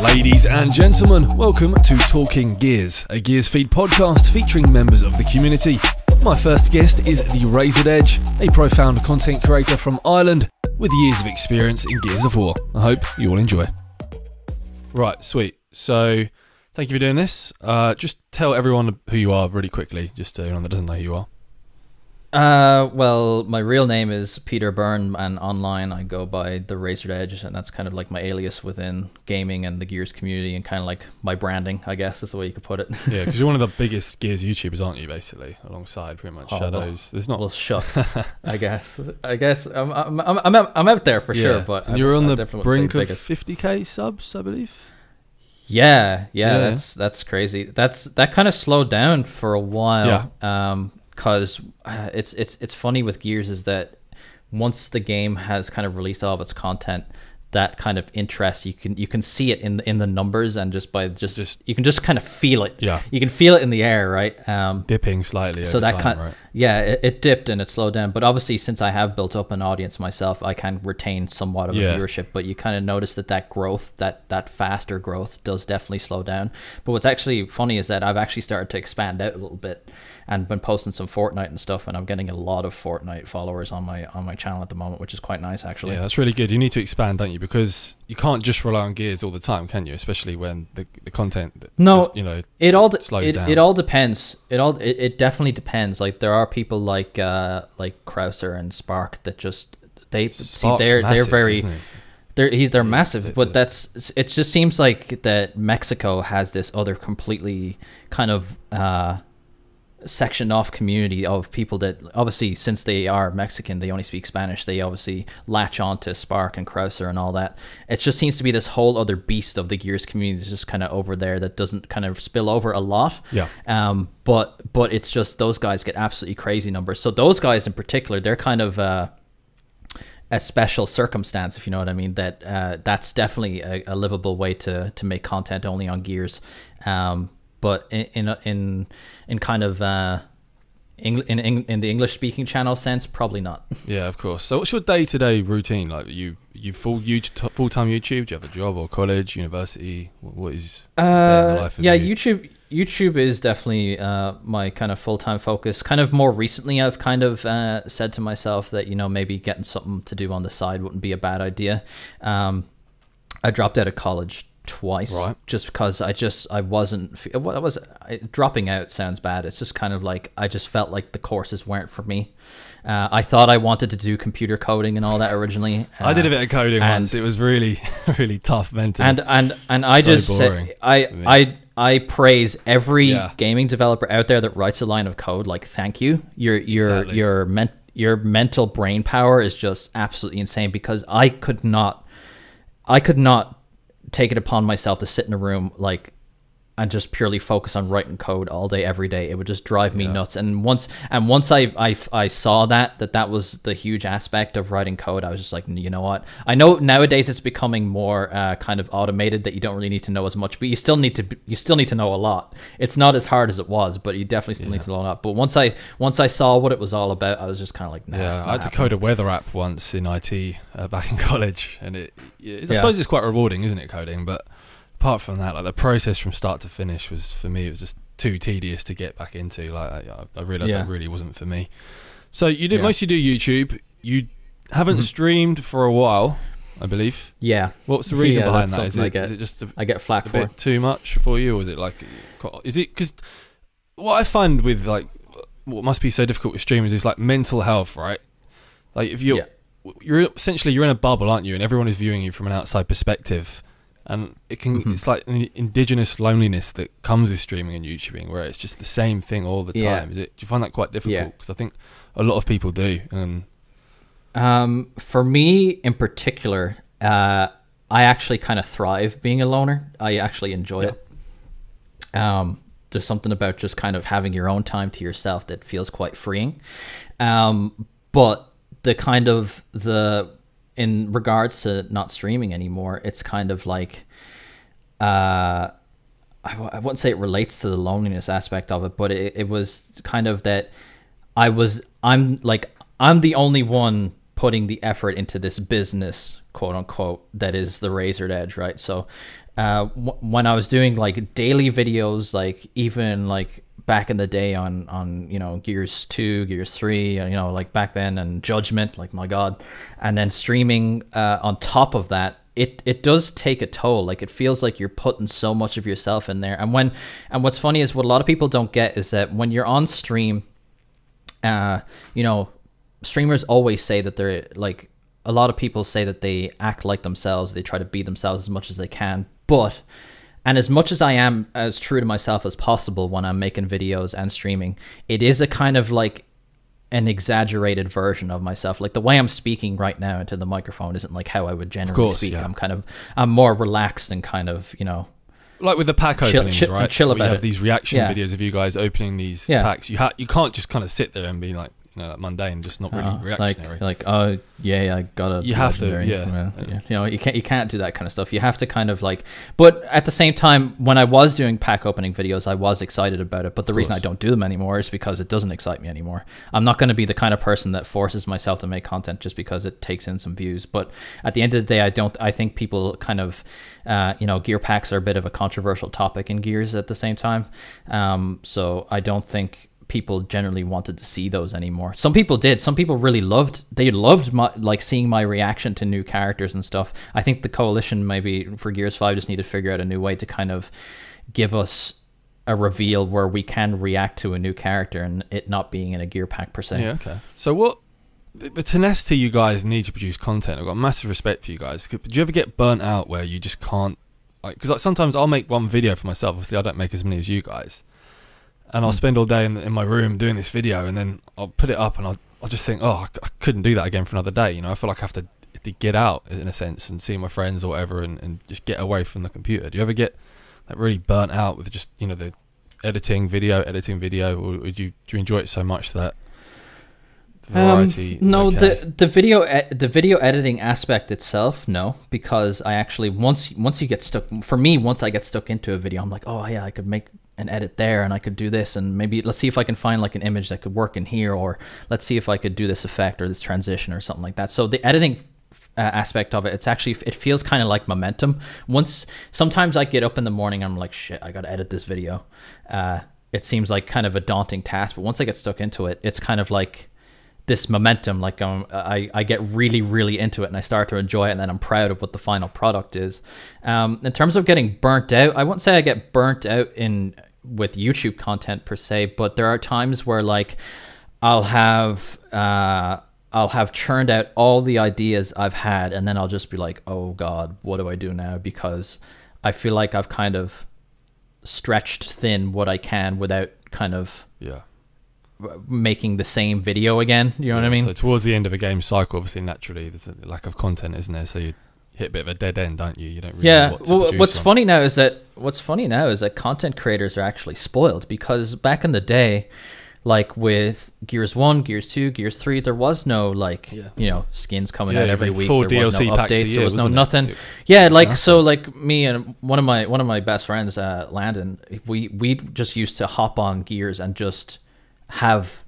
Ladies and gentlemen, welcome to Talking Gears, a GearsFeed podcast featuring members of the community. My first guest is TheRazoredEdge, a profound content creator from Ireland with years of experience in Gears of War. I hope you all enjoy. Right, sweet. So, thank you for doing this. Just tell everyone who you are really quickly, just so anyone that doesn't know who you are. Well, my real name is Peter Byrne, and online I go by TheRazoredEdge, and that's kind of like my alias within gaming and the Gears community, and kind of like my branding, I guess, is the way you could put it. Yeah, because you're one of the biggest Gears YouTubers, aren't you, basically, alongside pretty much Shadows. There's not... Well, shucks, I guess. I'm out there for sure, but... And you're on the brink of 50k subs, I believe? Yeah, that's crazy. That kind of slowed down for a while. Yeah. Because it's funny with Gears is that once the game has kind of released all of its content, that kind of interest you can see it in the numbers, and just you can just kind of feel it. Yeah, you can feel it in the air, right? Dipping slightly. So over that time, kind, right? Yeah, it dipped and it slowed down. But obviously, since I have built up an audience myself, I can retain somewhat of a viewership. But you kind of notice that growth, that faster growth, does definitely slow down. But what's actually funny is that I've actually started to expand out a little bit, and been posting some Fortnite and stuff, and I'm getting a lot of Fortnite followers on my channel at the moment, which is quite nice, actually. Yeah, that's really good. You need to expand, don't you? Because you can't just rely on Gears all the time, can you? Especially when the content, slows down. It all depends. It definitely depends. Like, there are people like Krauser and Spark that just they're very. They're massive, but it just seems like that Mexico has this other completely kind of sectioned off community of people that obviously, since they are Mexican, they only speak Spanish, they obviously latch on to Spark and Krauser and all that. It just seems to be this whole other beast of the Gears community that's just kind of over there that doesn't kind of spill over a lot. Yeah. But it's just those guys get absolutely crazy numbers. So those guys in particular, they're kind of a special circumstance, if you know what I mean. That's definitely a livable way to make content only on Gears. But in kind of in the English speaking channel sense, probably not. Yeah, of course. So what's your day-to-day routine? Like, you full-time YouTube? Do you have a job or college, university? What is the life of you? YouTube is definitely my kind of full-time focus. Kind of more recently, I've kind of said to myself that, maybe getting something to do on the side wouldn't be a bad idea. I dropped out of college twice, right? Just because I wasn't, dropping out sounds bad. It's just kind of like I just felt like the courses weren't for me. I thought I wanted to do computer coding and all that originally. I did a bit of coding once. It was really really tough mentally. And I so just said, I praise every gaming developer out there that writes a line of code. Like, thank you. Your mental brain power is just absolutely insane, because I could not take it upon myself to sit in a room and just purely focus on writing code all day every day. It would just drive me nuts. And once I saw that was the huge aspect of writing code, I was just like, you know what? I know nowadays it's becoming more kind of automated, that you don't really need to know as much, but you still need to know a lot. It's not as hard as it was, but you definitely still need to know a lot. But once I saw what it was all about, I was just kind of like, nah, I had to code a weather app once in IT back in college, and I suppose it's quite rewarding, isn't it, coding? But apart from that, like, the process from start to finish was, for me, it was just too tedious to get back into. Like, I realised that really wasn't for me. So you do mostly do YouTube. You haven't streamed for a while, I believe. Yeah. What's the reason behind that? Is it just I get flack a for bit too much for you, or is it like, because what I find with, like, what must be so difficult with streamers is like mental health, right? Like, if you're essentially in a bubble, aren't you? And everyone is viewing you from an outside perspective. And it can it's like an indigenous loneliness that comes with streaming and YouTubing, where it's just the same thing all the time. Do you find that quite difficult? Because I think a lot of people do. And for me in particular, I actually kind of thrive being a loner. I actually enjoy it. There's something about just kind of having your own time to yourself that feels quite freeing. But the kind of in regards to not streaming anymore, it's kind of like, I wouldn't say it relates to the loneliness aspect of it, but it was kind of that I'm the only one putting the effort into this business, quote unquote, that is TheRazoredEdge, right? So when I was doing like daily videos, like even like back in the day on you know, Gears 2, Gears 3, you know, like back then, and Judgment, like my God, and then streaming on top of that, it does take a toll. Like it feels like you're putting so much of yourself in there. And what's funny is what a lot of people don't get is that when you're on stream, you know, streamers always say that they're like, a lot of people say that they act like themselves, they try to be themselves as much as they can, but and as much as I am as true to myself as possible when I'm making videos and streaming, it is a kind of like an exaggerated version of myself. Like the way I'm speaking right now into the microphone isn't like how I would generally speak. Yeah. I'm more relaxed and kind of, you know, like with the pack openings, right? Chill about we have these reaction videos of you guys opening these packs. You can't just kind of sit there and be like, you know, mundane, just not really reactionary. Like oh yeah, I got a. You have to, You know, you can't do that kind of stuff. You have to kind of like. But at the same time, when I was doing pack opening videos, I was excited about it. But the reason I don't do them anymore is because it doesn't excite me anymore. I'm not going to be the kind of person that forces myself to make content just because it takes in some views. But at the end of the day, I think people kind of, you know, gear packs are a bit of a controversial topic in Gears at the same time. So I don't think people generally wanted to see those anymore. Some people did. Some people really loved my, like, seeing my reaction to new characters and stuff. I think the coalition maybe for Gears 5 just need to figure out a new way to kind of give us a reveal where we can react to a new character and it not being in a gear pack per se. Yeah, okay. So what the tenacity you guys need to produce content, I've got massive respect for you guys. Do you ever get burnt out where you just can't, like, because like sometimes I'll make one video for myself. Obviously I don't make as many as you guys. And I'll spend all day in my room doing this video, and then I'll put it up, and I'll just think, oh, I couldn't do that again for another day. You know, I feel like I have to get out in a sense and see my friends or whatever, and just get away from the computer. Do you ever get like really burnt out with just, you know, the editing video, or do you enjoy it so much that the variety? No, okay? the video editing aspect itself, no, because I actually once you get stuck, for me, once I get stuck into a video, I'm like, oh yeah, I could make an edit there, and I could do this, and maybe let's see if I can find like an image that could work in here, or let's see if I could do this effect or this transition or something like that. So the editing aspect of it, it feels kind of like momentum. Sometimes I get up in the morning, I'm like, shit, I gotta edit this video. It seems like kind of a daunting task, but once I get stuck into it, it's kind of like this momentum. Like I get really, really into it, and I start to enjoy it, and then I'm proud of what the final product is. In terms of getting burnt out, I wouldn't say I get burnt out with YouTube content per se, but there are times where like I'll have churned out all the ideas I've had, and then I'll just be like, oh God, what do I do now? Because I feel like I've kind of stretched thin what I can without kind of making the same video again. You know what I mean? So towards the end of a game cycle, obviously naturally there's a lack of content, isn't there? So you hit a bit of a dead end, don't you? You don't really know what to produce. What's funny now is that content creators are actually spoiled, because back in the day, like with Gears 1, Gears 2, Gears 3, there was no like you know, skins coming out every week. Full there DLC was no packs updates. a year, There was no wasn't nothing. Like so, like me and one of my best friends, Landon, we just used to hop on Gears and just have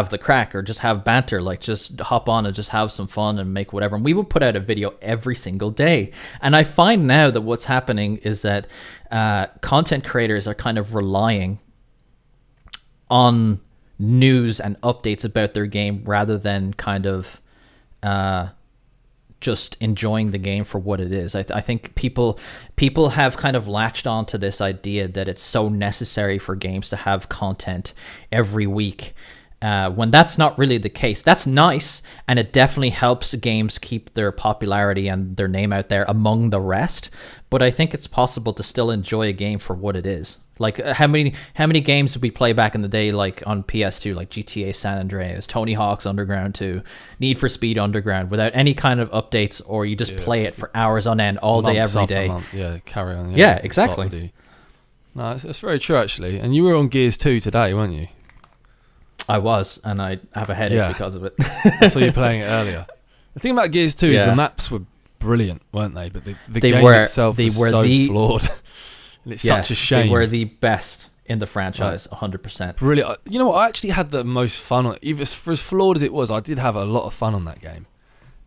the crack, or just have banter, like just hop on and just have some fun and make whatever. And we would put out a video every single day. And I find now that what's happening is that content creators are kind of relying on news and updates about their game rather than kind of just enjoying the game for what it is. I think people have kind of latched on to this idea that it's so necessary for games to have content every week, when that's not really the case. That's nice, and it definitely helps games keep their popularity and their name out there among the rest, but I think it's possible to still enjoy a game for what it is. Like how many games did we play back in the day, like on PS2, like GTA San Andreas, Tony Hawk's Underground 2, Need for Speed Underground, without any kind of updates, or you just play it for hours on end, all day, every day. Yeah, carry on. Yeah, exactly. No, that's very true, actually. And you were on Gears 2 today, weren't you? I was, and I have a headache because of it. I saw you playing it earlier. The thing about Gears 2 is the maps were brilliant, weren't they? But the game itself was so flawed. And it's such a shame. They were the best in the franchise, 100%. Brilliant. You know what? I actually had the most fun on it. Even for as flawed as it was, I did have a lot of fun on that game.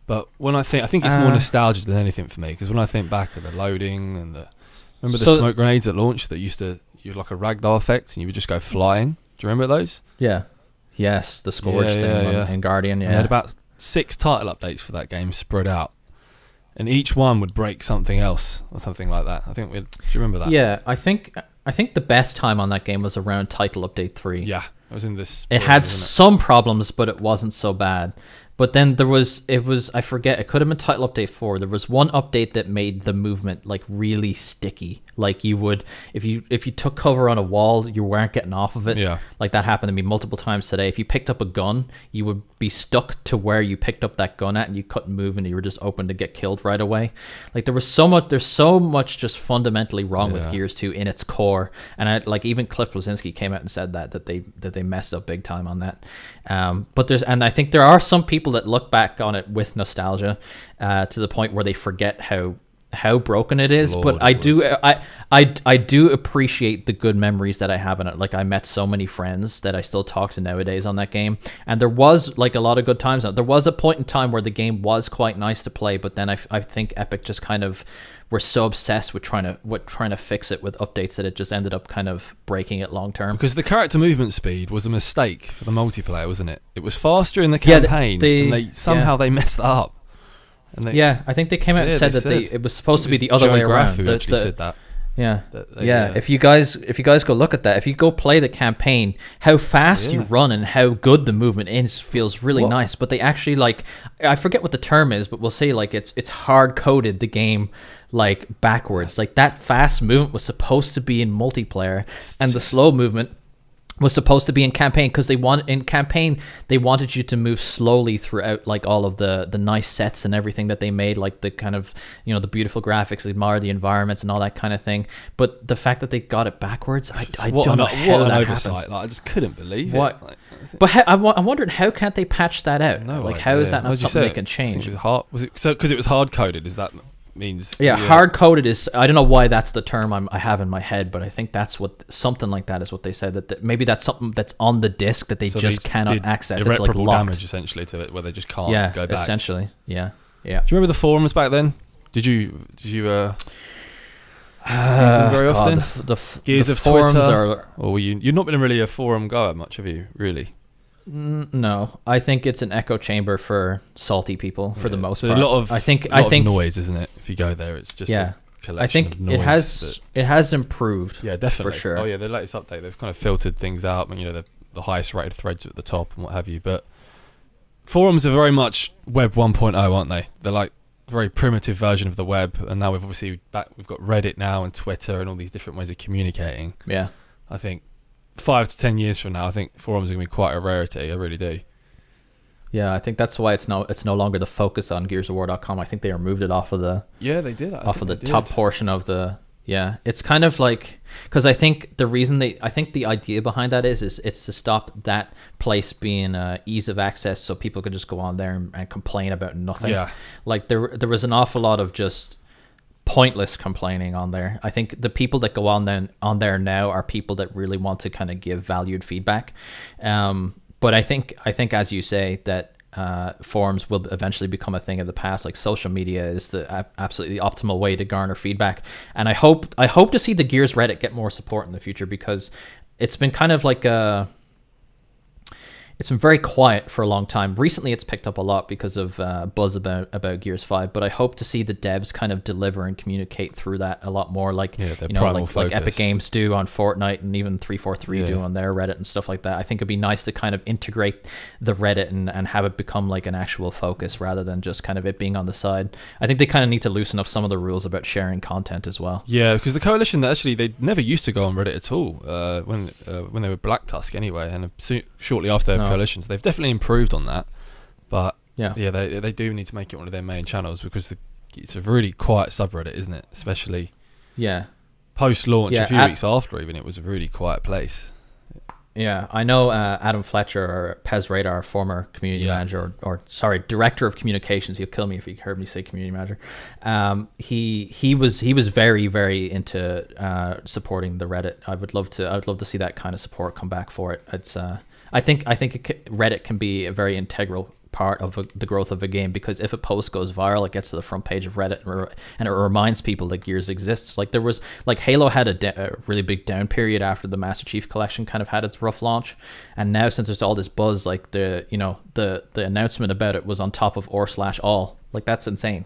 But when I think it's more nostalgia than anything for me, because when I think back at the loading and the Remember the smoke grenades at launch that used to, you had like a ragdoll effect and you would just go flying? Do you remember those? Yeah. Yes, the Scourge thing in Guardian, yeah. And they had about 6 title updates for that game spread out. And each one would break something else or something like that. Do you remember that? Yeah, I think the best time on that game was around title update 3. Yeah, it was in this. It had some problems, but it wasn't so bad. But then I forget, it could have been title update 4. There was one update that made the movement like really sticky. Like you would, if you took cover on a wall, you weren't getting off of it. Yeah. Like that happened to me multiple times today. If you picked up a gun, you would be stuck to where you picked up that gun at, and you couldn't move, and you were just open to get killed right away. Like there's so much just fundamentally wrong with Gears 2 in its core. And even Cliff Bleszinski came out and said that they messed up big time on that. But I think there are some people that look back on it with nostalgia, to the point where they forget how broken it is. But I do appreciate the good memories that I have in it. Like I met so many friends that I still talk to nowadays on that game, and there was like a lot of good times. There was a point in time where the game was quite nice to play, but then I think Epic just kind of were so obsessed with trying to fix it with updates that it just ended up kind of breaking it long term. Because the character movement speed was a mistake for the multiplayer, wasn't it? It was faster in the campaign, and they messed that up. I think they came out and said that it was supposed to be the other way around. Who actually said that. Yeah, If you guys go look at that, if you go play the campaign, how fast you run and how good the movement is feels really nice. But they actually I forget what the term is, but we'll say it's hard coded the game like backwards. Like that fast movement was supposed to be in multiplayer, and the slow movement was supposed to be in campaign, because they wanted you to move slowly throughout like all of the nice sets and everything that they made, like the kind of, the beautiful graphics, admire the environments and all that kind of thing. But the fact that they got it backwards, I don't know how that oversight. I just couldn't believe it. But I'm wondering, how can't they patch that out? How is that not something they can change? It was hard. Was it so because it was hard coded? Is that means hard coded is, I don't know why that's the term I have in my head, but I think that's something like that is what they said, that maybe that's something that's on the disc that they just cannot access. It's like locked. Damage essentially to it, where they just can't go back. Essentially. Yeah. Do you remember the forums back then? Did you use them very often? The Gears of Twitter, or you've not been really a forum goer much, have you? Really? No, I think it's an echo chamber for salty people for the most part. A lot of I think noise, isn't it? If you go there, it's just a collection of noise. It has improved. Yeah, definitely. For sure. Oh yeah, the latest update, they've kind of filtered things out, and the highest rated threads at the top and what have you. But forums are very much Web 1.0, aren't they? They're like a very primitive version of the web, and now we've got Reddit now and Twitter and all these different ways of communicating. Yeah, I think 5 to 10 years from now, I think forums are going to be quite a rarity. I really do. Yeah, I think that's why it's no longer the focus on GearsOfWar.com. I think they removed it off of the top portion of the. Yeah, it's kind of like, because I think the idea behind that is it's to stop that place being ease of access, so people could just go on there and complain about nothing. Yeah, like there was an awful lot of just pointless complaining on there. I think the people that go on there now are people that really want to kind of give valued feedback. But I think as you say, that forums will eventually become a thing of the past. Like social media is the absolutely optimal way to garner feedback. And I hope to see the Gears Reddit get more support in the future, because it's been kind of like it's been very quiet for a long time. Recently, it's picked up a lot because of buzz about Gears 5. But I hope to see the devs kind of deliver and communicate through that a lot more, like like Epic Games do on Fortnite, and even 343 do on their Reddit and stuff like that. I think it'd be nice to kind of integrate the Reddit and have it become like an actual focus rather than just kind of it being on the side. I think they kind of need to loosen up some of the rules about sharing content as well. Yeah, because the Coalition, they never used to go on Reddit at all when they were Black Tusk anyway, and shortly after their Coalitions, they've definitely improved on that. But they do need to make it one of their main channels, because it's a really quiet subreddit, isn't it? Especially post-launch, a few weeks after even, it was a really quiet place. Yeah, I know Adam Fletcher, or Pez Radar, former community manager, or director of communications. He'll kill me if he heard me say community manager. He was very, very into supporting the Reddit. I would love to see that kind of support come back for it. It's I think Reddit can be a very integral part of the growth of a game, because if a post goes viral, it gets to the front page of Reddit, and it reminds people that Gears exists. Like there was, like Halo had a really big down period after the Master Chief Collection kind of had its rough launch, and now since there's all this buzz, like the announcement about it was on top of r/all. Like that's insane.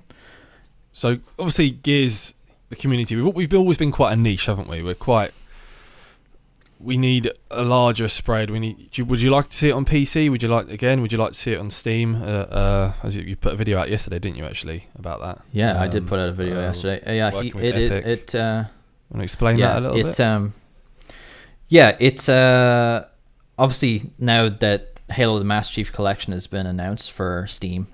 So obviously Gears, the community, we've always been quite a niche, haven't we? We need a larger spread. Would you like to see it on PC? Would you like to see it on Steam? As you put a video out yesterday, didn't you, actually, about that? Yeah, I did put out a video yesterday. Yeah, want to explain that a little bit? It's obviously now that Halo the Master Chief Collection has been announced for Steam,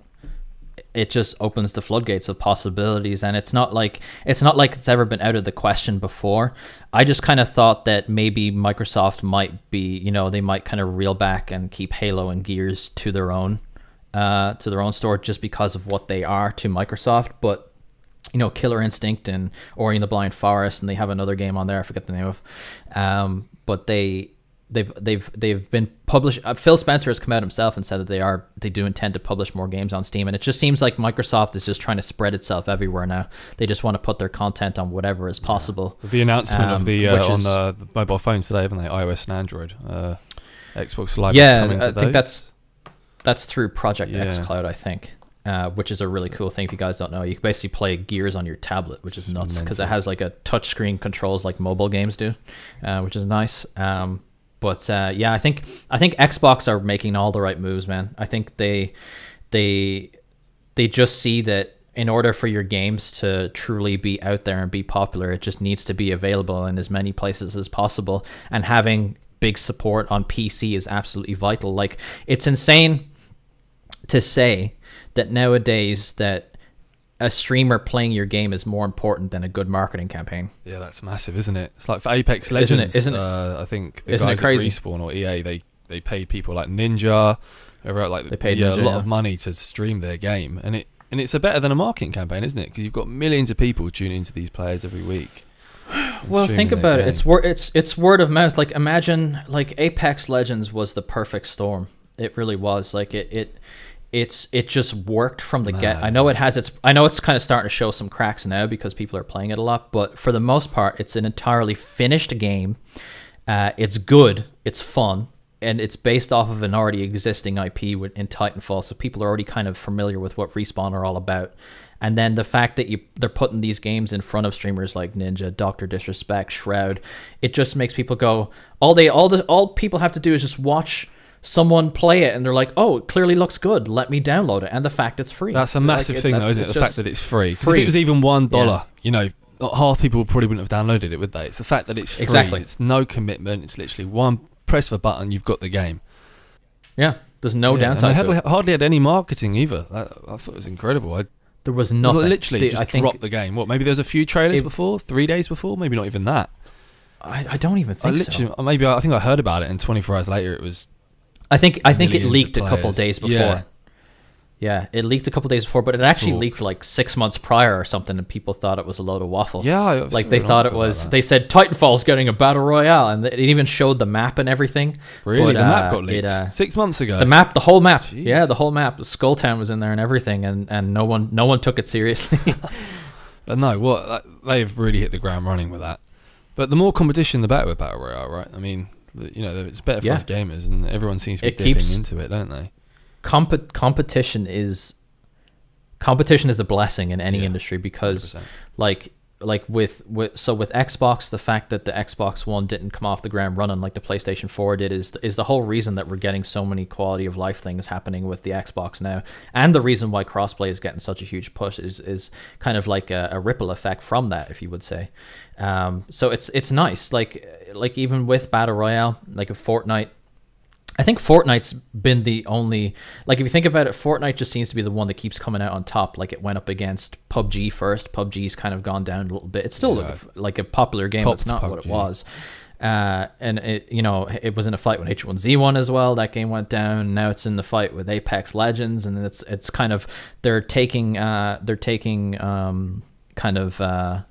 it just opens the floodgates of possibilities, and it's not like it's ever been out of the question before. I just kind of thought that maybe Microsoft might be, they might kind of reel back and keep Halo and Gears to their own store, just because of what they are to Microsoft. But Killer Instinct and Ori and the Blind Forest, and they have another game on there I forget the name of, but they've been published. Phil Spencer has come out himself and said that they do intend to publish more games on Steam, and it just seems like Microsoft is just trying to spread itself everywhere now. They just want to put their content on whatever is possible. The announcement of on the mobile phones today, haven't they? iOS and Android. Xbox Live is coming to I think that's through Project xCloud, I think. Which is a really cool thing. If you guys don't know, you can basically play Gears on your tablet, which is nuts, because it has like a touchscreen controls like mobile games do, which is nice. But I think Xbox are making all the right moves, man. I think they just see that in order for your games to truly be out there and be popular, it just needs to be available in as many places as possible. And having big support on PC is absolutely vital. Like, it's insane to say that nowadays that a streamer playing your game is more important than a good marketing campaign. Yeah, that's massive, isn't it? It's like for Apex Legends, isn't it? I think the guys at Respawn or EA, they paid people like Ninja, they paid Ninja, a lot of money to stream their game, and it's better than a marketing campaign, isn't it? Because you've got millions of people tuning into these players every week. Well, think about it. It's word of mouth. Like, imagine, like, Apex Legends was the perfect storm. It really was. Like, it just worked from the get. I know it's kind of starting to show some cracks now because people are playing it a lot, but for the most part, it's an entirely finished game. It's good, it's fun, and it's based off of an already existing IP in Titanfall, so people are already kind of familiar with what Respawn are all about. And then the fact that they're putting these games in front of streamers like Ninja, Dr. Disrespect, Shroud, it just makes people go, all people have to do is just watch someone play it, and they're like, oh, it clearly looks good, let me download it. And the fact it's free. That's a massive thing, though, isn't it? The fact that it's free. Because if it was even $1, half people probably wouldn't have downloaded it, would they? It's the fact that it's free. Exactly. It's no commitment. It's literally one press of a button, you've got the game. Yeah, there's no downside. And they hardly had any marketing either. I thought it was incredible. There was nothing. Literally just dropped the game. What, maybe there's a few trailers before? 3 days before? Maybe not even that. I don't even think so. Maybe I think I heard about it, and 24 hours later it was... I think it leaked a couple days before. Yeah, it leaked a couple days before, but it actually leaked like 6 months prior or something, and people thought it was a load of waffle. Yeah, like they thought it was. They said Titanfall's getting a battle royale, and it even showed the map and everything. Really, the map got leaked 6 months ago. The whole map. Jeez. Yeah, the whole map. Skulltown was in there and everything, and no one took it seriously. They've really hit the ground running with that. But the more competition, the better with battle royale, right? I mean, it's better for us gamers, and everyone seems to be dipping into it, don't they? Competition is a blessing in any industry, because 100%. like with Xbox, the fact that the Xbox One didn't come off the ground running like the PlayStation 4 did is the whole reason that we're getting so many quality of life things happening with the Xbox now, and the reason why crossplay is getting such a huge push is kind of like a ripple effect from that, if you would say. So it's nice, like even with Battle Royale, like a Fortnite. I think Fortnite's been the only, like, if you think about it, Fortnite just seems to be the one that keeps coming out on top. Like, it went up against PUBG first. PUBG's kind of gone down a little bit. It's still like a popular game. It's not PUBG. What it was. And it was in a fight with H1Z1 as well. That game went down. Now it's in the fight with Apex Legends, and it's kind of they're taking kind of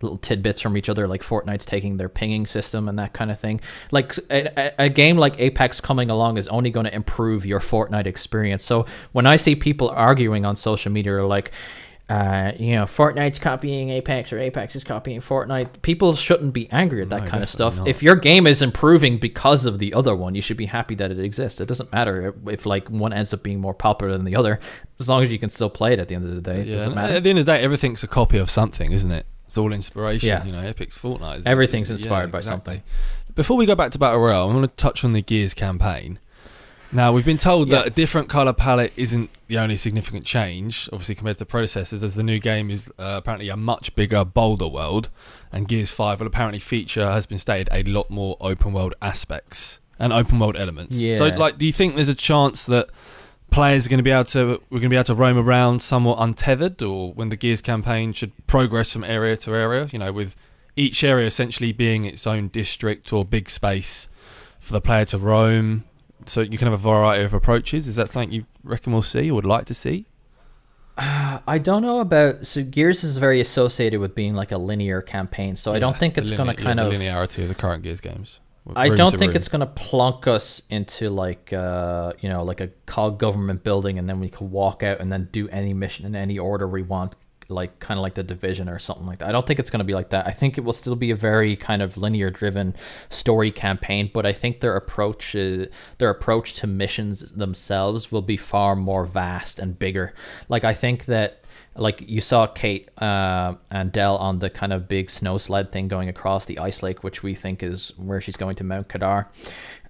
little tidbits from each other, like Fortnite's taking their pinging system and that kind of thing. Like a game like Apex coming along is only going to improve your Fortnite experience. So when I see people arguing on social media, like, Fortnite's copying Apex or Apex is copying Fortnite, people shouldn't be angry at that kind of stuff. Not. If your game is improving because of the other one, you should be happy that it exists. It doesn't matter if like one ends up being more popular than the other, as long as you can still play it at the end of the day. It doesn't matter. At the end of the day, everything's a copy of something, isn't it? It's all inspiration. Epic's Fortnite. Everything's inspired by something. Before we go back to Battle Royale, I want to touch on the Gears campaign. Now, we've been told that a different colour palette isn't the only significant change, obviously, compared to the predecessors, as the new game is apparently a much bigger, bolder world, and Gears 5 will apparently feature, has been stated, a lot more open-world aspects and open-world elements. Yeah. So, like, do you think there's a chance that players are going to be able to roam around somewhat untethered, or when the Gears campaign should progress from area to area, with each area essentially being its own district or big space for the player to roam? So you can have a variety of approaches. Is that something you reckon we'll see or would like to see? I don't know about... So Gears is very associated with being like a linear campaign. So I don't think it's going to kind of... the linearity of the current Gears games. I don't think it's going to plonk us into like, like a COG government building, and then we can walk out and then do any mission in any order we want, like kind of like the Division or something like that. I don't think it's going to be like that. I think it will still be a very kind of linear driven story campaign, but I think their approach to missions themselves will be far more vast and bigger. Like I think that, like you saw Kate and Del on the kind of big snow sled thing going across the ice lake, which we think is where she's going to Mount Kadar.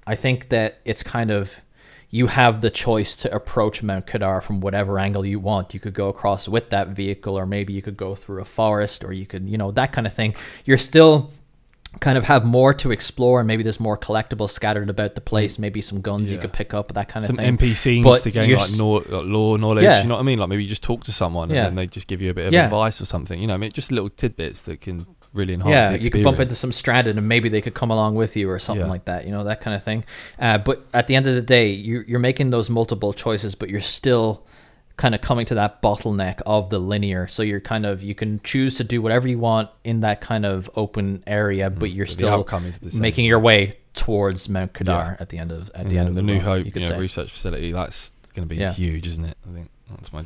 I think that it's kind of, you have the choice to approach Mount Kadar from whatever angle you want. You could go across with that vehicle, or maybe you could go through a forest, or you could, that kind of thing. You're still kind of have more to explore, and maybe there's more collectibles scattered about the place, maybe some guns you could pick up, that kind of thing. Some NPCs to gain like lore knowledge, you know what I mean? Like maybe you just talk to someone and then they just give you a bit of advice or something, just little tidbits that can really enhance the experience. You could bump into some stranded and maybe they could come along with you or something like that, that kind of thing. But at the end of the day, you're making those multiple choices, but you're still kind of coming to that bottleneck of the linear. So you're kind of, you can choose to do whatever you want in that kind of open area, but you're still making your way towards Mount Kadar at the end of the New Hope research facility. That's going to be huge, isn't it? I think that's my...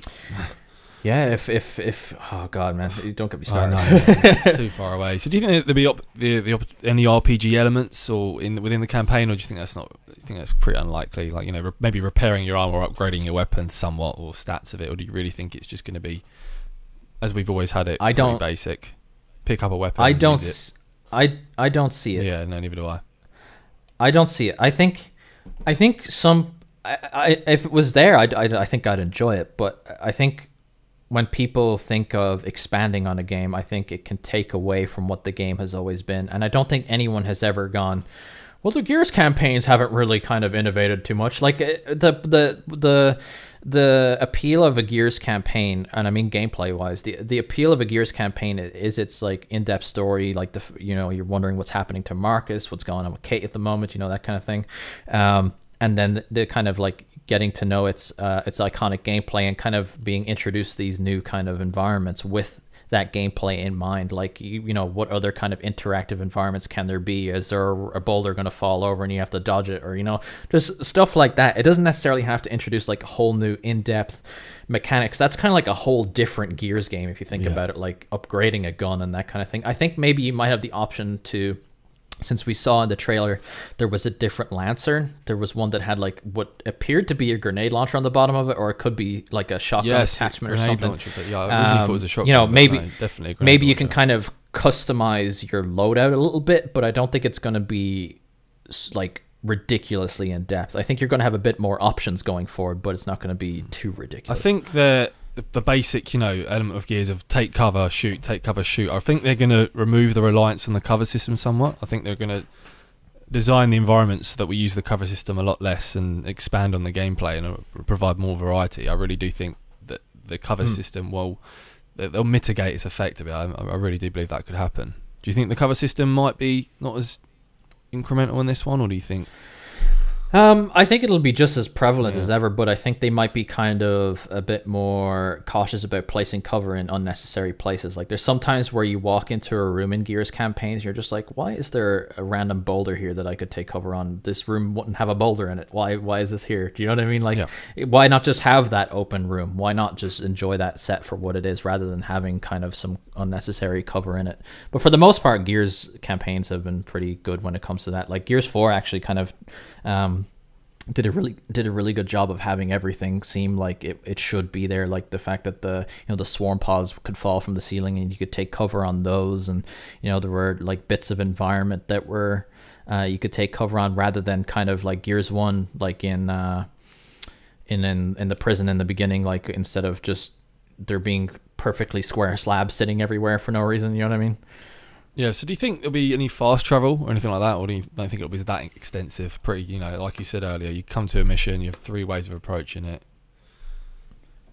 Yeah, if oh god, man, don't get me started. It's too far away. So do you think there'll be any RPG elements or within the campaign, or do you think that's not? Do you think that's pretty unlikely? Like maybe repairing your armor or upgrading your weapons somewhat, or stats of it, or do you really think it's just going to be as we've always had it? Pretty basic. Pick up a weapon. I don't see it. Yeah, no, neither do I. I don't see it. I think some. If it was there, I think I'd enjoy it, but I think. When people think of expanding on a game, I think it can take away from what the game has always been. And I don't think anyone has ever gone, well, the Gears campaigns haven't really kind of innovated too much. Like the appeal of a Gears campaign, and I mean gameplay wise, the appeal of a Gears campaign is its like in-depth story, like you're wondering what's happening to Marcus, what's going on with Kate at the moment, that kind of thing. And then the kind of like getting to know its iconic gameplay and kind of being introduced to these new kind of environments with that gameplay in mind. Like, what other kind of interactive environments can there be? Is there a boulder going to fall over and you have to dodge it? Or, just stuff like that. It doesn't necessarily have to introduce like a whole new in-depth mechanics. That's kind of like a whole different Gears game if you think about it, like upgrading a gun and that kind of thing. I think maybe you might have the option to... Since we saw in the trailer, there was a different Lancer. There was one that had like what appeared to be a grenade launcher on the bottom of it, or it could be like a shotgun attachment or something. Yeah, I originally thought it was a shotgun. Maybe you can kind of customize your loadout a little bit, but I don't think it's going to be like ridiculously in depth. I think you're going to have a bit more options going forward, but it's not going to be too ridiculous. I think the basic, element of Gears of take cover, shoot, I think they're going to remove the reliance on the cover system somewhat. I think they're going to design the environments so that we use the cover system a lot less and expand on the gameplay and provide more variety. I really do think that the cover system they'll mitigate its effect a bit. I really do believe that could happen. Do you think the cover system might be not as incremental in this one, or do you think... I think it'll be just as prevalent as ever, but I think they might be kind of a bit more cautious about placing cover in unnecessary places. Like there's sometimes where you walk into a room in Gears campaigns, you're just like, why is there a random boulder here that I could take cover on? This room wouldn't have a boulder in it. Why is this here? Do you know what I mean? Like, why not just have that open room? Why not just enjoy that set for what it is rather than having kind of some unnecessary cover in it? But for the most part, Gears campaigns have been pretty good when it comes to that. Like Gears 4 actually kind of did a really good job of having everything seem like it should be there, like the fact that the swarm pods could fall from the ceiling and you could take cover on those, and there were like bits of environment that were you could take cover on, rather than kind of like Gears 1, like in the prison in the beginning, like instead of just there being perfectly square slabs sitting everywhere for no reason, you know what I mean? Yeah, so do you think there'll be any fast travel or anything like that, or do you don't think it'll be that extensive? Pretty, like you said earlier, you come to a mission, you have 3 ways of approaching it.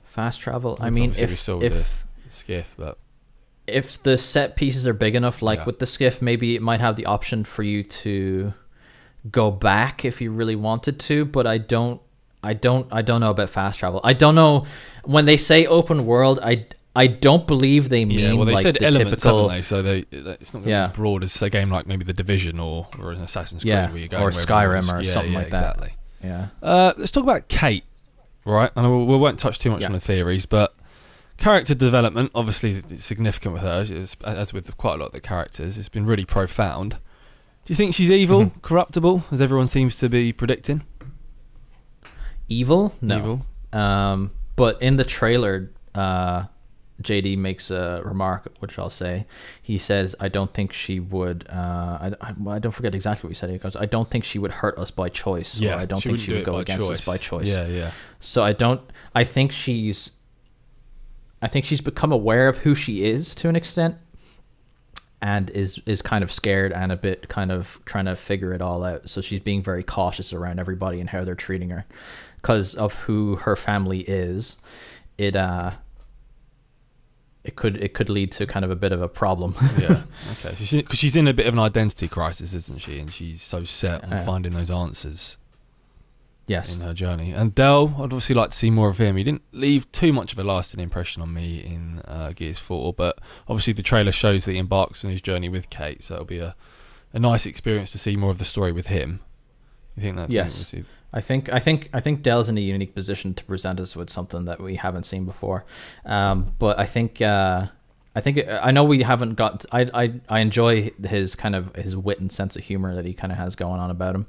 Fast travel. I mean, we saw with the skiff, but if the set pieces are big enough, like with the skiff, maybe it might have the option for you to go back if you really wanted to. But I don't know about fast travel. I don't know when they say open world. I don't believe they mean they like said the elements, typical, haven't they? So it's not going to be as broad as a game like maybe The Division or an Assassin's Creed where you're going or Skyrim or something like exactly. that. Yeah. Let's talk about Kate, right? And we won't touch too much on the theories, but character development obviously is significant with her, as with quite a lot of the characters. It's been really profound. Do you think she's evil, corruptible, as everyone seems to be predicting? Evil? No. Evil. But in the trailer, JD makes a remark, which I'll say. He says, I don't think she would, I don't forget exactly what he said. He goes, I don't think she would hurt us by choice. Yeah, or I don't think she would go against us by choice. Yeah. So I think she's become aware of who she is to an extent, and is kind of scared and a bit kind of trying to figure it all out. So she's being very cautious around everybody and how they're treating her because of who her family is. It could lead to kind of a bit of a problem. Yeah. Okay. Because she's in a bit of an identity crisis, isn't she? And she's so set on finding those answers. Yes. In her journey. And Del, I'd obviously like to see more of him. He didn't leave too much of a lasting impression on me in Gears 4, but obviously the trailer shows that he embarks on his journey with Kate, so it'll be a nice experience to see more of the story with him. You think that? Yes. I think Dell's in a unique position to present us with something that we haven't seen before. But I think I know we haven't got. I enjoy his kind of his wit and sense of humor that he kind of has going on about him.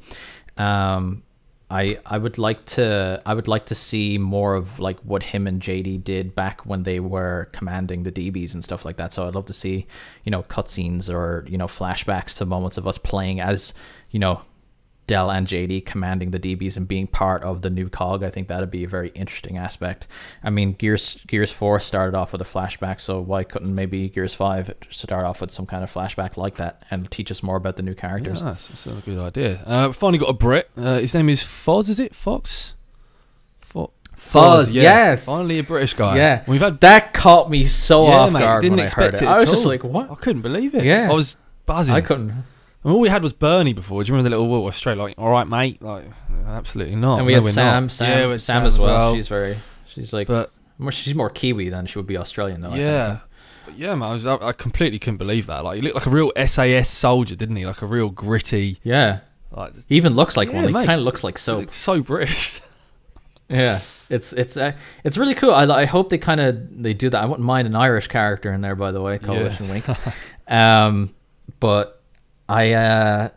I would like to see more of like what him and JD did back when they were commanding the DBs and stuff like that. So I'd love to see cutscenes or flashbacks to moments of us playing as Del and JD commanding the DBs and being part of the new cog. I think that'd be a very interesting aspect. I mean, Gears 4 started off with a flashback, so why couldn't maybe Gears 5 start off with some kind of flashback like that and teach us more about the new characters? Yeah, that's a good idea. We've finally got a Brit. His name is Foz, is it? Fox? Foz, yes. Finally a British guy. Yeah. We've had that caught me so off guard didn't when expect I heard it. I was just like, what? I couldn't believe it. Yeah. I was buzzing. I couldn't. And all we had was Bernie before. Do you remember the little walk straight like, all right, mate? Like, absolutely not. And we had Sam as well. She's like, but she's more Kiwi than she would be Australian though. Yeah. But yeah, man, I completely couldn't believe that. Like, he looked like a real SAS soldier, didn't he? Like a real gritty. Yeah. Like, he even looks like one. He mate, kind of looks like soap. Looks so British. Yeah. It's really cool. I hope they do that. I wouldn't mind an Irish character in there, by the way. Coalition Wink. But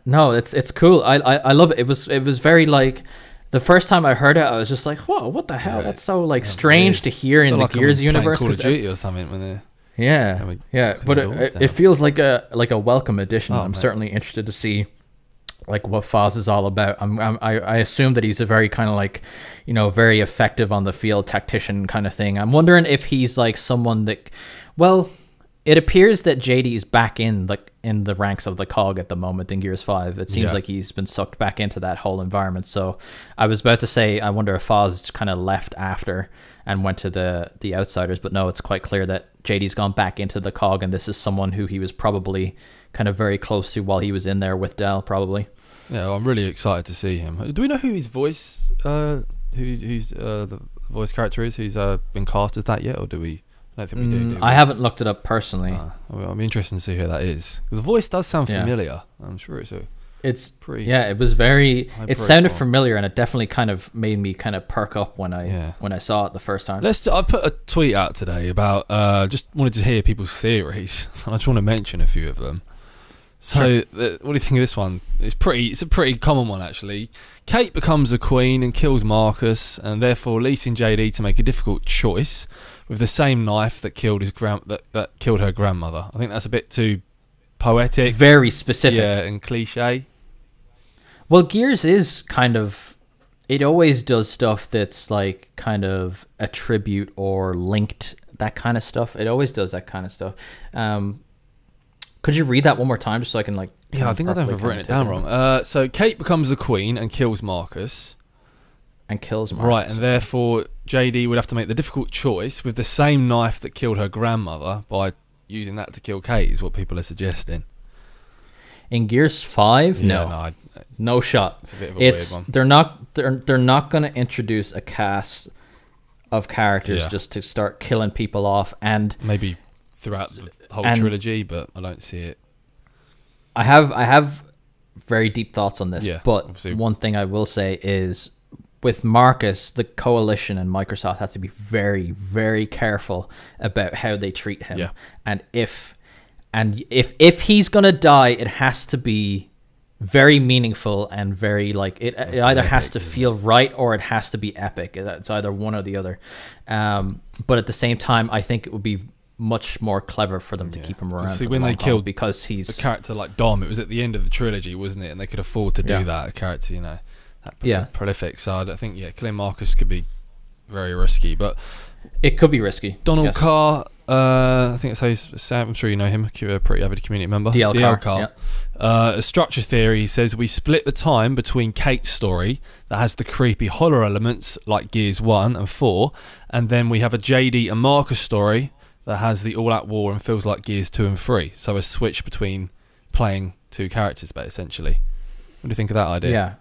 no, it's cool. I love it. It was very like the first time I heard it, I was just like, whoa, what the hell? That's so like strange weird to hear in the like Gears universe. Call of Duty or something when they. Yeah. But it feels like a welcome addition. I'm certainly interested to see like what Foz is all about. I assume that he's a very kind of like, very effective on the field tactician kind of thing. I'm wondering if he's like someone that, well, it appears that JD is back in the ranks of the cog at the moment in Gears 5. It seems like he's been sucked back into that whole environment. So I was about to say, I wonder if Foz kind of left after and went to the Outsiders, but no, it's quite clear that JD's gone back into the cog, and this is someone who he was probably kind of very close to while he was in there with Del, probably. Yeah, well, I'm really excited to see him. Do we know who his voice, who's the voice character is? Who's been cast as that yet, or do we? I don't think we do. I haven't looked it up personally. Well, I'm interested to see who that is. The voice does sound familiar. I'm sure it's pretty. Yeah, it was very. It sounded familiar, and it definitely kind of made me kind of perk up when I saw it the first time. I put a tweet out today about just wanted to hear people's theories, and I just want to mention a few of them. So, what do you think of this one? It's a pretty common one, actually. Kate becomes a queen and kills Marcus, and therefore releasing JD to make a difficult choice with the same knife that killed that killed her grandmother. I think that's a bit too poetic, it's very specific, and cliche. Well, Gears is kind of. It always does stuff that's like kind of a tribute or linked, that kind of stuff. It always does that kind of stuff. Could you read that one more time just so I can like... Yeah, I think I've written it down wrong. So Kate becomes the queen and kills Marcus. Right, and therefore JD would have to make the difficult choice with the same knife that killed her grandmother by using that to kill Kate, is what people are suggesting. In Gears 5? Yeah, no shot. It's a bit of a weird one. They're not going to introduce a cast of characters just to start killing people off, and... Maybe... throughout the whole trilogy, but I don't see it. I have very deep thoughts on this, but obviously. One thing I will say is with Marcus, the Coalition and Microsoft have to be very, very careful about how they treat him. Yeah. And if he's gonna die, it has to be very meaningful and very like it either epic, has to feel right or it has to be epic. It's either one or the other. But at the same time, I think it would be much more clever for them to keep him around. See, when they killed because he's a character like Dom, it was at the end of the trilogy, wasn't it? And they could afford to do that. A character, that prolific. So I think killing Marcus could be very risky, but it could be risky. Donald Carr, I think it's how Sam. I'm sure you know him. A pretty avid community member. DL Carr. A structure theory says we split the time between Kate's story that has the creepy horror elements like Gears 1 and 4, and then we have a JD and Marcus story that has the all-out war and feels like Gears 2 and 3. So a switch between playing two characters, but essentially. What do you think of that idea? Yeah,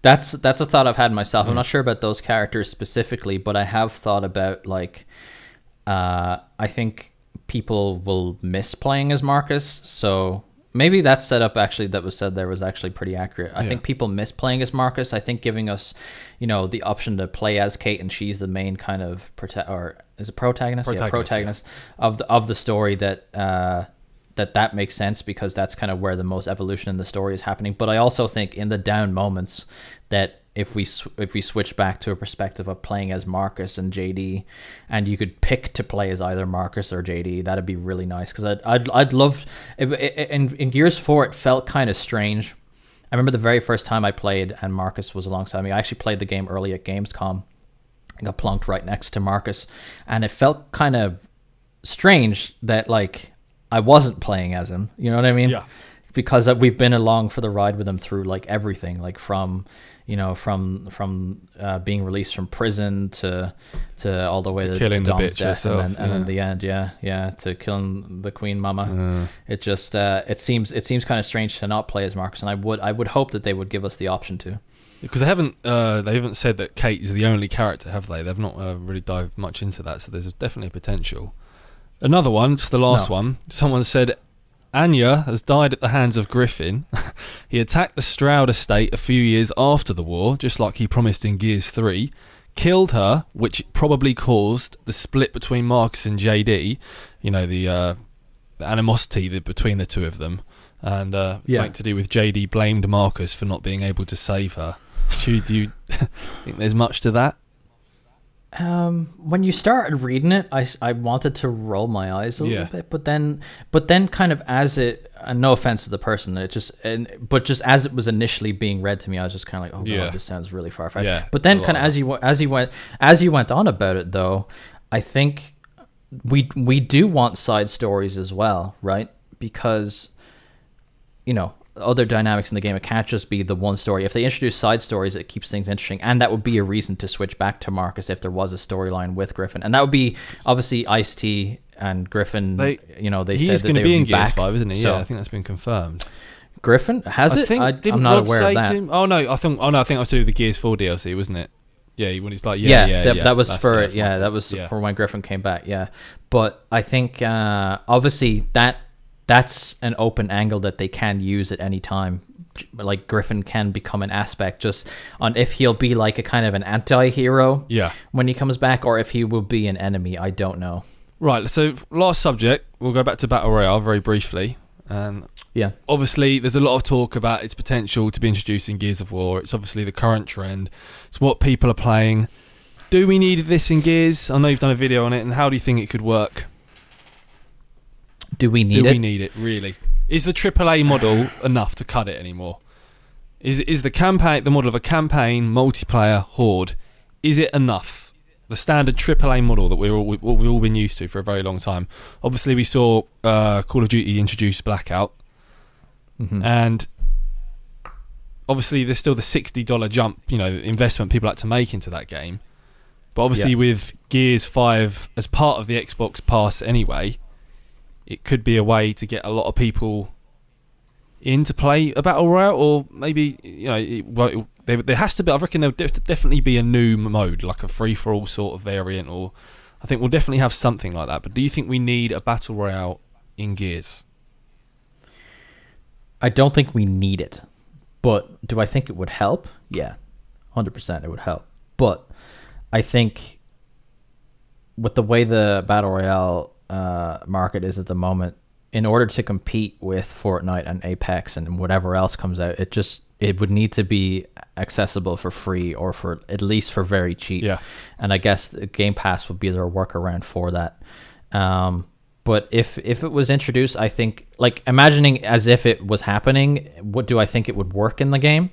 that's a thought I've had myself. I'm not sure about those characters specifically, but I have thought about like, I think people will miss playing as Marcus, so maybe that setup actually that was said there was actually pretty accurate. I think people miss playing as Marcus. I think giving us, the option to play as Kate and she's the main kind of protagonist of the story that makes sense because that's kind of where the most evolution in the story is happening. But I also think in the down moments that if we switch back to a perspective of playing as Marcus and JD, and you could pick to play as either Marcus or JD, that'd be really nice. Because I'd love in Gears 4 it felt kind of strange. I remember the very first time I played and Marcus was alongside me. I actually played the game early at Gamescom. I got plunked right next to Marcus, and it felt kind of strange that like I wasn't playing as him. You know what I mean? Yeah. Because we've been along for the ride with him through like everything, like from being released from prison to all the way to killing the bitch death, herself, and then the end, to killing the Queen Mama. It just it seems kind of strange to not play as Marcus, and I would hope that they would give us the option to. Because they haven't said that Kate is the only character, have they? They've not really dived much into that, so there's definitely potential. Another one, just the last one. Someone said Anya has died at the hands of Griffin. He attacked the Stroud estate a few years after the war, just like he promised in Gears 3, killed her, which probably caused the split between Marcus and JD, the animosity between the two of them, and something to do with JD blamed Marcus for not being able to save her. Do you think there's much to that? When you started reading it, I wanted to roll my eyes a little bit, but then kind of as it, and no offense to the person, but just as it was initially being read to me, I was just kind of like, oh god, this sounds really far-fetched. Yeah, but then kind of as you went on about it, though, I think we do want side stories as well, right? Because other dynamics in the game, it can't just be the one story. If they introduce side stories, it keeps things interesting, and that would be a reason to switch back to Marcus if there was a storyline with Griffin, and that would be obviously Ice-T and Griffin. He's going to be in Gears 5, isn't he? So, I think that's been confirmed. Griffin has it? I'm not aware of that. Oh no, I think it was to do with the Gears 4 DLC, wasn't it? Yeah, when he's like, that was for for when Griffin came back. Yeah, but I think obviously that's an open angle that they can use at any time. Like Griffin can become an aspect just on if he'll be like a kind of an anti-hero when he comes back, or if he will be an enemy. I don't know. Right, so last subject, we'll go back to Battle Royale very briefly. Obviously there's a lot of talk about its potential to be introduced in Gears of War. It's obviously the current trend. It's what people are playing. Do we need this in Gears? I know you've done a video on it, and how do you think it could work? Do we need it, really? Is the AAA model enough to cut it anymore? Is the model of a campaign, multiplayer, horde, is it enough? The standard AAA model that we've all been used to for a very long time. Obviously, we saw Call of Duty introduce Blackout, and obviously there's still the $60 jump, investment people had to make into that game. But obviously, with Gears 5 as part of the Xbox Pass anyway, it could be a way to get a lot of people in to play a Battle Royale, or maybe there has to be. I reckon there'll definitely be a new mode, like a free-for-all sort of variant, or I think we'll definitely have something like that. But do you think we need a Battle Royale in Gears? I don't think we need it, but do I think it would help? Yeah, 100% it would help. But I think with the way the Battle Royale market is at the moment, in order to compete with Fortnite and Apex and whatever else comes out, it would need to be accessible for free, or for at least for very cheap. Yeah. And I guess the Game Pass would be their workaround for that. But if it was introduced, I think, like, imagining as if it was happening, what do I think it would work in the game?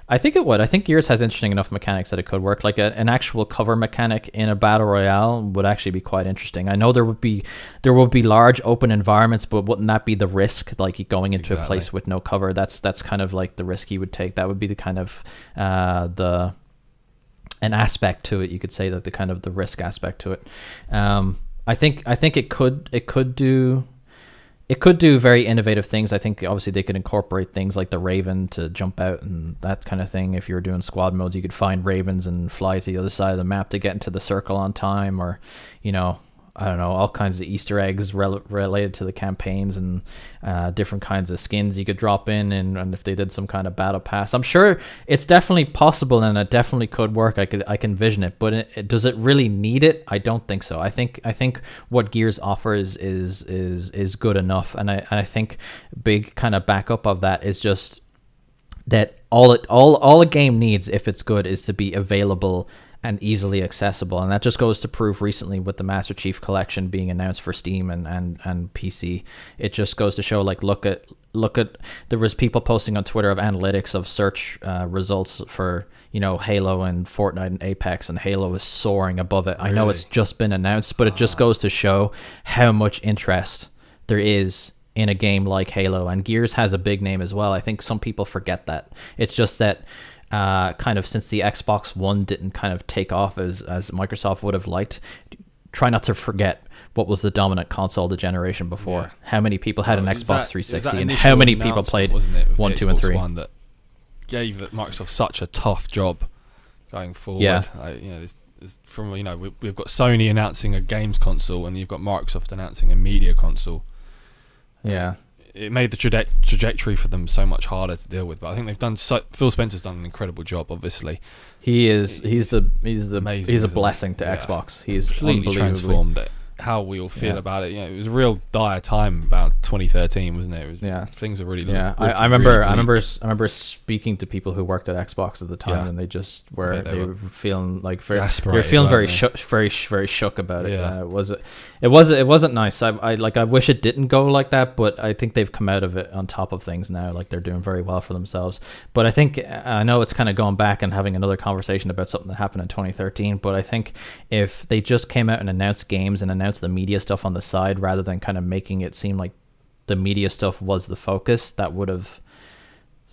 I think it would. I think Gears has interesting enough mechanics that it could work. Like an actual cover mechanic in a battle royale would actually be quite interesting. I know there would be large open environments, but wouldn't that be the risk? Like going into a place with no cover, that's kind of like the risk you would take. That would be the kind of an aspect to it. You could say that the kind of the risk aspect to it. I think it could do. It could do very innovative things. I think obviously they could incorporate things like the Raven to jump out and that kind of thing. If you were doing squad modes, you could find Ravens and fly to the other side of the map to get into the circle on time, or, I don't know, all kinds of Easter eggs related to the campaigns, and different kinds of skins you could drop in, and if they did some kind of battle pass. I'm sure it's definitely possible, and it definitely could work. I can envision it, but does it really need it? I don't think so. I think what Gears offers is good enough, and I think big kind of backup of that is just that all a game needs, if it's good, is to be available and easily accessible. And that just goes to prove recently with the Master Chief Collection being announced for Steam and PC. It just goes to show, like, look at there was people posting on Twitter of analytics of search results for Halo and Fortnite and Apex, and Halo is soaring above it. Really? I know it's just been announced, but it just goes to show how much interest there is in a game like Halo. And Gears has a big name as well. I think some people forget that. It's just that kind of since the Xbox One didn't kind of take off as Microsoft would have liked, try not to forget what was the dominant console the generation before. Yeah. How many people had an Xbox 360, and how many people played 1, 2, and 3? One that gave Microsoft such a tough job going forward. Yeah. We've got Sony announcing a games console, and you've got Microsoft announcing a media console. Yeah. It made the trajectory for them so much harder to deal with, but I think they've done. Phil Spencer's done an incredible job. Obviously, he's a blessing to Xbox. He's completely transformed it. How we all feel about it. It was a real dire time about 2013, wasn't it? Things were really. Yeah, I remember speaking to people who worked at Xbox at the time, and they just they were feeling like very shook about it. Yeah. It wasn't nice. I wish it didn't go like that, but I think they've come out of it on top of things now. Like, they're doing very well for themselves. But I know it's kind of going back and having another conversation about something that happened in 2013. But I think if they just came out and announced games and announced the media stuff on the side, rather than kind of making it seem like the media stuff was the focus, that would have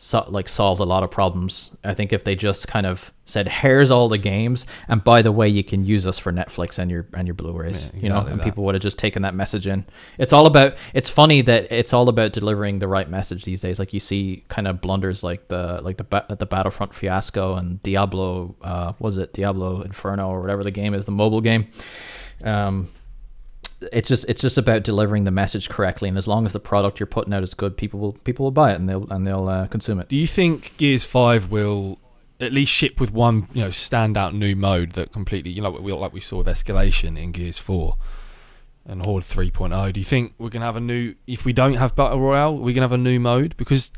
solved a lot of problems. I think if they just kind of said, here's all the games, and by the way, you can use us for Netflix and your Blu-rays, exactly and people would have just taken that message in. It's funny that it's all about delivering the right message these days. Like, you see kind of blunders like the Battlefront fiasco and Diablo, Diablo Inferno or whatever the game is, the mobile game. It's just about delivering the message correctly, and as long as the product you're putting out is good, people will buy it and they'll consume it. Do you think Gears 5 will at least ship with one standout new mode that completely like we saw with Escalation in Gears 4 and Horde 3.0? Do you think we're gonna have a new, if we don't have Battle Royale, we're gonna have a new mode? Because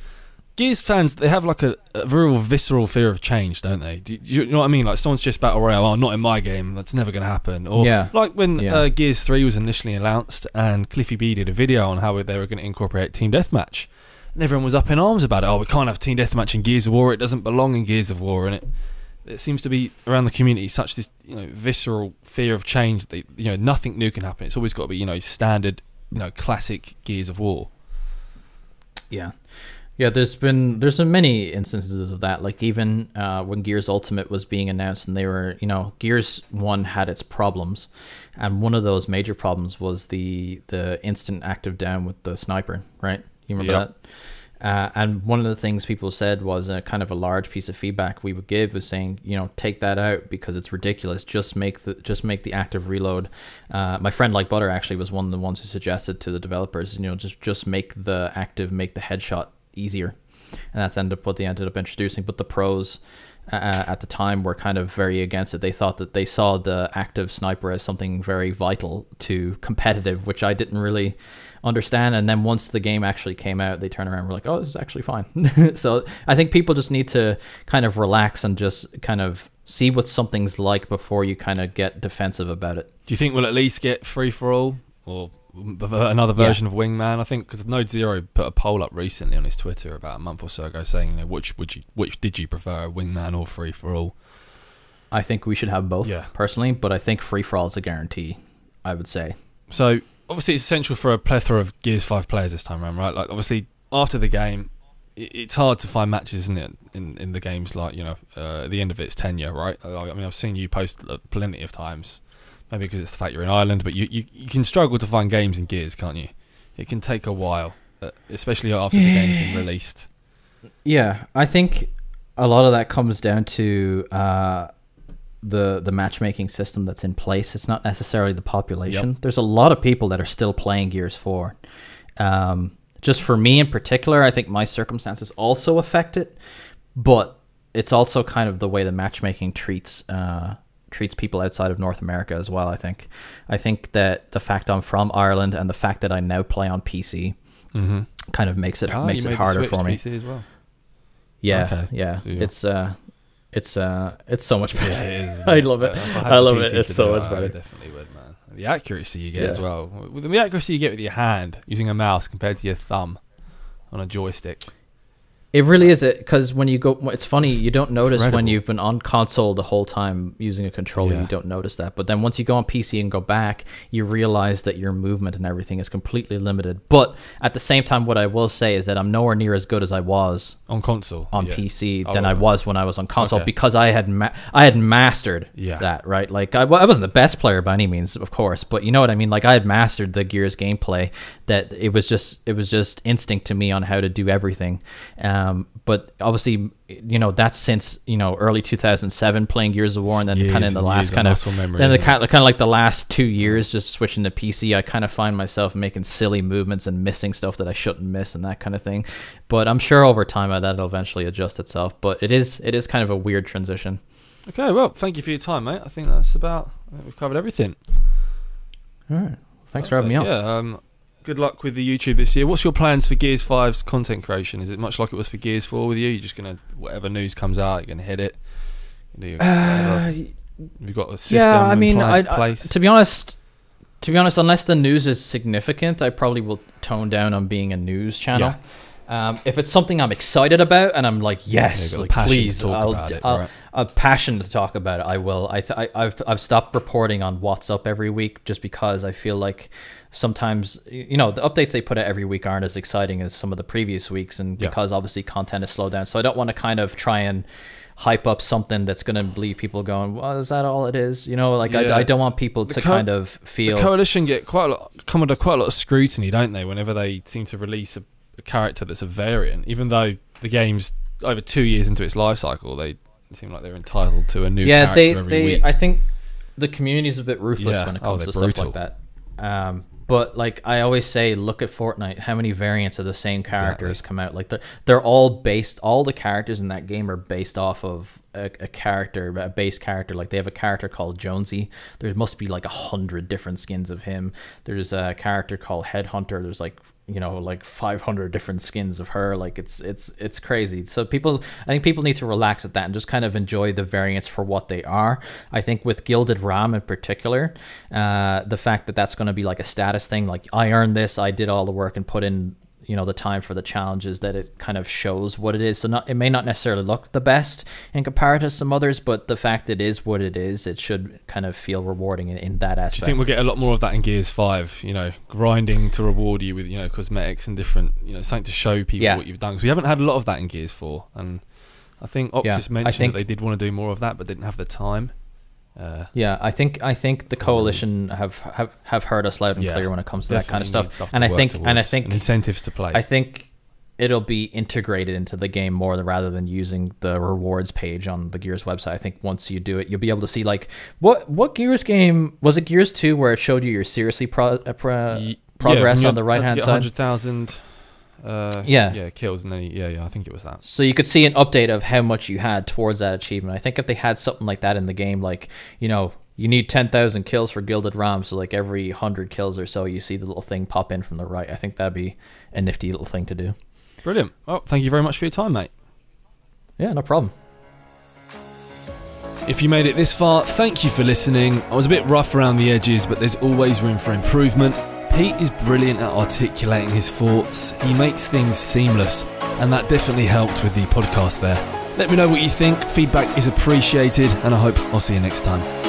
Gears fans, they have like a real visceral fear of change, don't they? Do you know what I mean? Like, someone's just Battle Royale, oh, not in my game, that's never going to happen. Or like when Gears 3 was initially announced and Cliffy B did a video on how they were going to incorporate Team Deathmatch. And everyone was up in arms about it. Oh, we can't have Team Deathmatch in Gears of War, it doesn't belong in Gears of War. And it seems to be around the community such this visceral fear of change that nothing new can happen. It's always got to be standard, classic Gears of War. Yeah. Yeah, there's been many instances of that. Like, even when Gears Ultimate was being announced, and they were, Gears 1 had its problems, and one of those major problems was the instant active down with the sniper, right? You remember that? And one of the things people said was a kind of a large piece of feedback we would give was saying, take that out because it's ridiculous. Just make the active reload. My friend Like Butter actually was one of the ones who suggested to the developers, just make the headshot easier, and that's what they ended up introducing. But the pros at the time were kind of very against it. They thought that they saw the active sniper as something very vital to competitive, which I didn't really understand. And then once the game actually came out, they turned around and were like, oh, this is actually fine. So I think people just need to kind of relax and just kind of see what something's like before you kind of get defensive about it. Do you think we'll at least get free for all, or another version of Wingman? I think because Node Zero put a poll up recently on his Twitter about a month or so ago saying, which did you prefer, Wingman or free for all? I think we should have both, personally, but I think free for all is a guarantee, I would say. So obviously it's essential for a plethora of Gears 5 players this time around, right? Like, obviously after the game, it's hard to find matches, isn't it, in the games, like, at the end of its tenure, right? I mean, I've seen you post plenty of times. Maybe because it's the fact you're in Ireland, but you can struggle to find games in Gears, can't you? It can take a while, especially after the game's been released. Yeah, I think a lot of that comes down to the matchmaking system that's in place. It's not necessarily the population. Yep. There's a lot of people that are still playing Gears 4. Just for me in particular, I think my circumstances also affect it, but it's also kind of the way the matchmaking treats people outside of North America as well. I think that the fact I'm from Ireland and the fact that I now play on PC kind of makes it harder for me. PC as well. Yeah, okay. Yeah. So it's so much better. Yeah, it is, I love it. I love it. It's so much better. I definitely would, man. The accuracy you get as well. With the accuracy you get with your hand using a mouse compared to your thumb on a joystick. It really is, because when you go, it's funny, you don't notice when you've been on console the whole time using a controller, you don't notice that. But then once you go on PC and go back, you realize that your movement and everything is completely limited. But at the same time, what I will say is that I'm nowhere near as good as I was on console, on PC than I was when I was on console, because I had mastered that, right? Like, I wasn't the best player by any means, of course, but you know what I mean? Like, I had mastered the Gears gameplay, that it was just instinct to me on how to do everything. But obviously, that's since early 2007 playing Gears of War, and then kind of in the last kind of like the last 2 years just switching to PC, I kind of find myself making silly movements and missing stuff that I shouldn't miss and that kind of thing. But I'm sure over time that'll eventually adjust itself. But it is kind of a weird transition. Okay, well, thank you for your time, mate. I think we've covered everything. All right, thanks for having me on. Yeah. Good luck with the YouTube this year. What's your plans for Gears 5's content creation? Is it much like it was for Gears 4 with you? You're just going to, whatever news comes out, you're going to hit it? Have you got a system in place? To be honest, unless the news is significant, I probably will tone down on being a news channel. Yeah. If it's something I'm excited about and I'm like, yes, like, please, passionate to talk about it, I will. I've stopped reporting on what's up every week just because I feel like sometimes, you know, the updates they put out every week aren't as exciting as some of the previous weeks, and because obviously content is slowed down. So I don't want to kind of try and hype up something that's going to leave people going, well, is that all it is? You know, like I don't want people to kind of feel... The Coalition come under quite a lot of scrutiny, don't they, whenever they seem to release a character that's a variant, even though the game's over 2 years into its life cycle. They seem like they're entitled to a new character every week. I think the community's a bit ruthless when it comes to stuff like that. But like I always say, look at Fortnite. How many variants of the same characters come out? Like they're all based. All the characters in that game are based off of a base character. Like they have a character called Jonesy. There must be like 100 different skins of him. There's a character called Headhunter. There's like 500 different skins of her. Like it's crazy. So I think people need to relax at that and just kind of enjoy the variants for what they are. I think with Gilded Ram in particular, the fact that that's going to be like a status thing, like I earned this, I did all the work and put in the time for the challenges, that it kind of shows what it is. So it may not necessarily look the best in comparison to some others, but the fact it is what it is, it should kind of feel rewarding in that aspect. Do you think we'll get a lot more of that in Gears 5, grinding to reward you with, cosmetics and different, something to show people what you've done? Because we haven't had a lot of that in Gears 4, and I think Optus mentioned that they did want to do more of that, but didn't have the time. I think the Coalition have heard us loud and clear when it comes to that kind of stuff, and I think incentives to play. I think it'll be integrated into the game more rather than using the rewards page on the Gears website. I think once you do it, you'll be able to see like what Gears game was it? Gears 2 where it showed you your seriously progress on the right hand side. 100,000. Kills, and then I think it was that. So you could see an update of how much you had towards that achievement. I think if they had something like that in the game, like you need 10,000 kills for Gilded Ram, so like every 100 kills or so, you see the little thing pop in from the right. I think that'd be a nifty little thing to do. Brilliant. Well, thank you very much for your time, mate. Yeah, no problem. If you made it this far, thank you for listening. I was a bit rough around the edges, but there's always room for improvement. Pete is brilliant at articulating his thoughts. He makes things seamless, and that definitely helped with the podcast there. Let me know what you think. Feedback is appreciated, and I hope I'll see you next time.